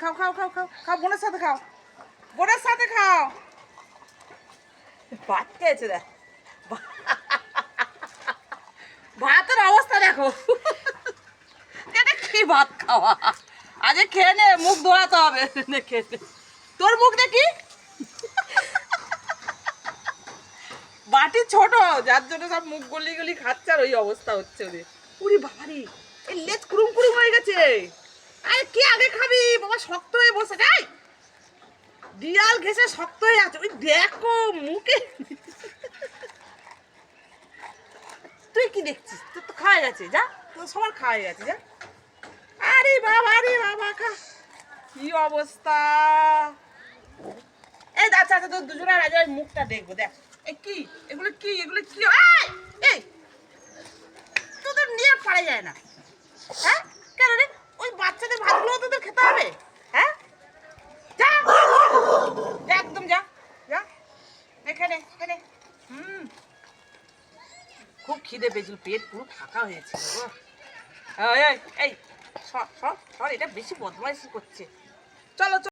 খাও খাও খাও খাও খাও, বোনের সাথে খাও, বোনের সাথে খাও। ভাত খেয়েছে দেখ, ভাতের অবস্থা দেখো। এটা কি ভাত খাওয়া? আজ খেয়ে নে, মুখ ধোয়াতে হবে। খেতে তোর মুখ দেখি, বাটি ছোট, যার জন্য সব মুখ গলি গলি খাচ্ছে আর ওই অবস্থা হচ্ছে ওদের। উরি বাবারি, এই লেজ কুরুম কুরুম হয়ে গেছে। আরে কে আগে খাবি বাবা? শক্ত হয়ে বসে যায়, ডিয়াল ঘেসে শক্ত হয়ে আছে। ওই দেখো মুখে। তুই কি দেখছিস? তোর তো খাওয়া গেছে, যা, তোর সবার খাওয়া গেছে, যা। আরে বাবা খা, কি অবস্থা। এই আচ্ছা আচ্ছা, তোর দুজনের আজ মুখটা দেখবো, দেখ। এই কি এগুলো, কি এগুলো কি? এই তোদের নিয়ে পারা যায় না, হ্যাঁ? কেন রে? ওই বাচ্চাদের ভাতগুলো তোদের খেতে হবে, হ্যাঁ? যা যা, একদম যা যা, এখানে এখানে। খুব খিদে পেয়েছিল, পেট পুরো ফাঁকা হয়েছিল। এই এই সর সর সর, এটা বেশি বদমাইশি করছে। চলো চলো।